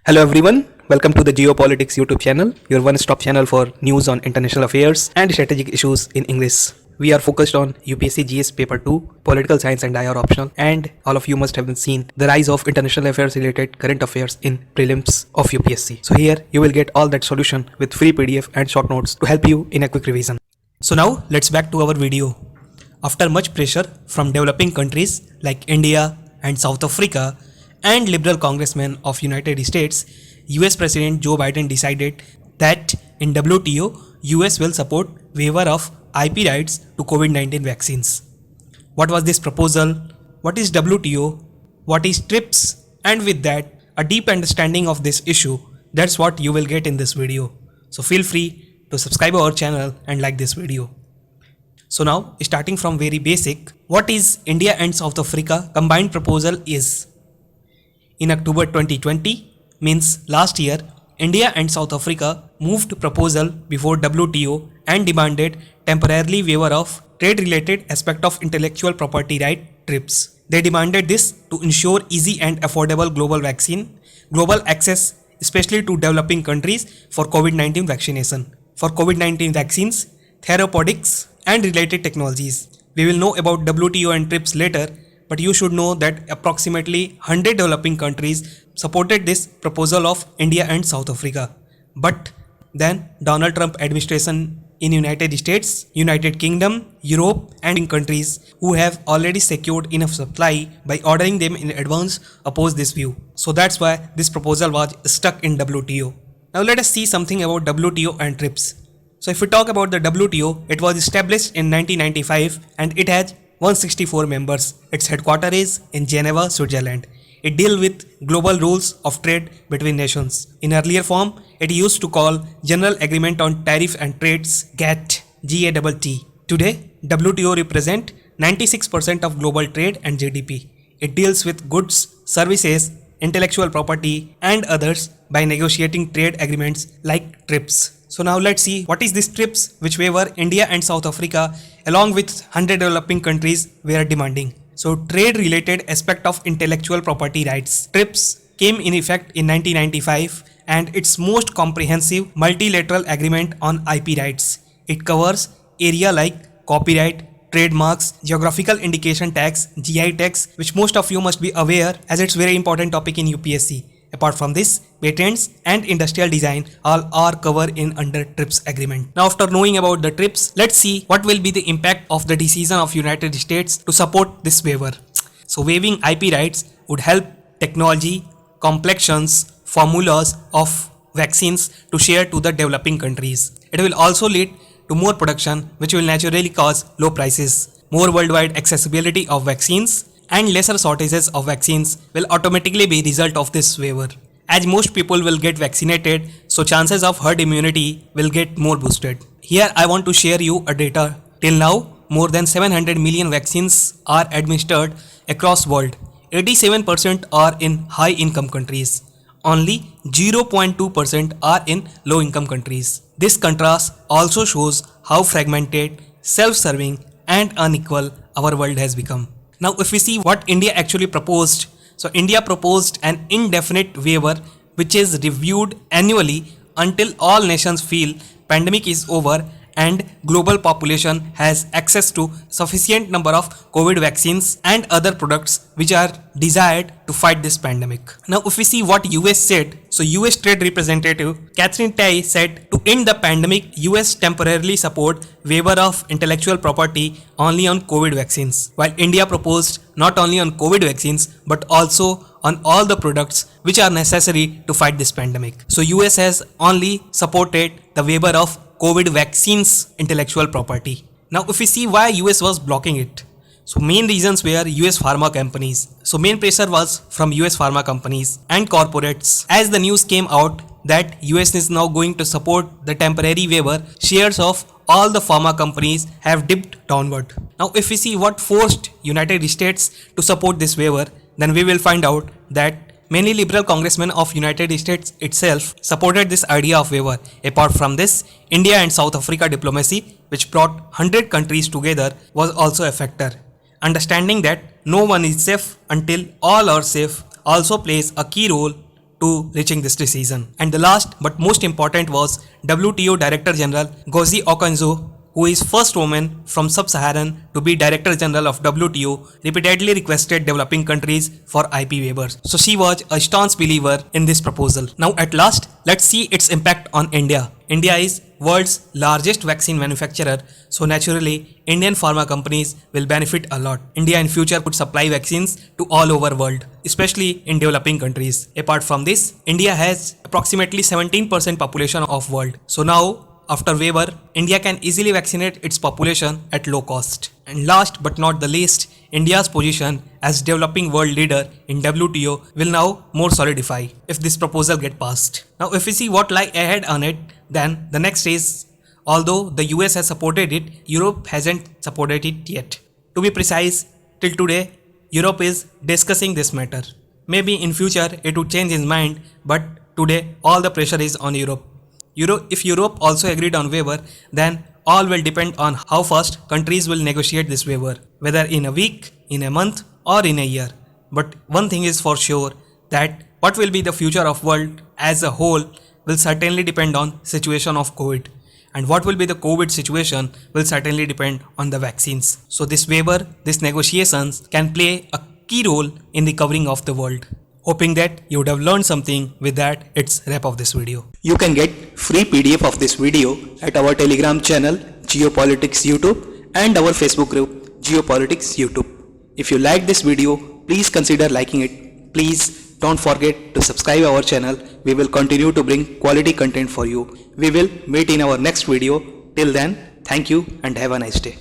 Hello everyone, welcome to the Geopolitics YouTube channel, your one-stop channel for news on international affairs and strategic issues in English. We are focused on UPSC GS paper 2, political science and IR optional, and all of you must have seen the rise of international affairs related current affairs in prelims of UPSC. So here you will get all that solution with free PDF and short notes to help you in a quick revision. So now let's back to our video. After much pressure from developing countries like India and South Africa, and liberal congressmen of United States, US President Joe Biden decided that in WTO, US will support waiver of IP rights to COVID-19 vaccines. What was this proposal? What is WTO? What is TRIPS? And with that, a deep understanding of this issue, that's what you will get in this video. So feel free to subscribe our channel and like this video. So now, starting from very basic, what is India and South Africa combined proposal is? In October 2020, means last year, India and South Africa moved proposal before WTO and demanded temporarily waiver of trade-related aspect of intellectual property right TRIPS. They demanded this to ensure easy and affordable global access, especially to developing countries for COVID-19 vaccination. For COVID-19 vaccines, therapeutics and related technologies. We will know about WTO and TRIPS later, but you should know that approximately 100 developing countries supported this proposal of India and South Africa. But then Donald Trump administration in United States, United Kingdom, Europe and countries who have already secured enough supply by ordering them in advance opposed this view. So that's why this proposal was stuck in WTO. Now let us see something about WTO and TRIPS. So if we talk about the WTO, it was established in 1995 and it has 164 members. Its headquarters is in Geneva, Switzerland. It deals with global rules of trade between nations. In earlier form, it used to call General Agreement on Tariff and Trades, GATT, G-A-T-T. Today, WTO represents 96% of global trade and GDP. It deals with goods, services, intellectual property and others by negotiating trade agreements like TRIPS. So now let's see what is this TRIPS which waiver India and South Africa along with 100 developing countries were demanding. So trade related aspect of intellectual property rights. TRIPS came in effect in 1995 and it's most comprehensive multilateral agreement on IP rights. It covers area like copyright, trademarks, geographical indication tax, GI tax, which most of you must be aware as it's very important topic in UPSC. Apart from this, patents and industrial design all are covered in under TRIPS agreement. Now after knowing about the TRIPS, let's see what will be the impact of the decision of United States to support this waiver. So waiving IP rights would help technology, complexions, formulas of vaccines to share to the developing countries. It will also lead to more production which will naturally cause low prices, more worldwide accessibility of vaccines and lesser shortages of vaccines will automatically be result of this waiver. As most people will get vaccinated, so chances of herd immunity will get more boosted. Here I want to share you a data. Till now, more than 700 million vaccines are administered across world. 87% are in high income countries. Only 0.2% are in low income countries. This contrast also shows how fragmented, self-serving and unequal our world has become. Now if we see what India actually proposed, so India proposed an indefinite waiver which is reviewed annually until all nations feel pandemic is over and global population has access to sufficient number of COVID vaccines and other products which are desired to fight this pandemic. Now if we see what US said, so US Trade Representative Catherine Tai said to end the pandemic, US temporarily support waiver of intellectual property only on COVID vaccines, while India proposed not only on COVID vaccines but also on all the products which are necessary to fight this pandemic. So US has only supported the waiver of COVID vaccines intellectual property. Now if we see why US was blocking it. So main reasons were US pharma companies. So main pressure was from US pharma companies and corporates. As the news came out that US is now going to support the temporary waiver, shares of all the pharma companies have dipped downward. Now if we see what forced United States to support this waiver, then we will find out that many liberal congressmen of United States itself supported this idea of waiver. Apart from this, India and South Africa diplomacy, which brought 100 countries together, was also a factor. Understanding that no one is safe until all are safe also plays a key role to reaching this decision. And the last but most important was WTO Director General Ngozi Okonjo, who is first woman from Sub-Saharan to be Director General of WTO, repeatedly requested developing countries for IP waivers. So she was a staunch believer in this proposal. Now at last, let's see its impact on India. India is world's largest vaccine manufacturer, so naturally Indian pharma companies will benefit a lot. India in future could supply vaccines to all over world, especially in developing countries. Apart from this, India has approximately 17% population of world. So now after waiver, India can easily vaccinate its population at low cost. And last but not the least, India's position as developing world leader in WTO will now more solidify if this proposal get passed. Now if we see what lie ahead on it, then the next is, although the US has supported it, Europe hasn't supported it yet. To be precise, till today, Europe is discussing this matter. Maybe in future it would change its mind, but today all the pressure is on Europe. If Europe also agreed on waiver, then all will depend on how fast countries will negotiate this waiver, whether in a week, in a month or in a year. But one thing is for sure, that what will be the future of world as a whole will certainly depend on situation of COVID. And what will be the COVID situation will certainly depend on the vaccines. So this waiver, these negotiations can play a key role in the covering of the world. Hoping that you would have learned something. With that, it's wrap of this video. You can get free PDF of this video at our Telegram channel Geopolitics YouTube and our Facebook group Geopolitics YouTube. If you like this video, please consider liking it. Please don't forget to subscribe our channel. We will continue to bring quality content for you. We will meet in our next video. Till then, thank you and have a nice day.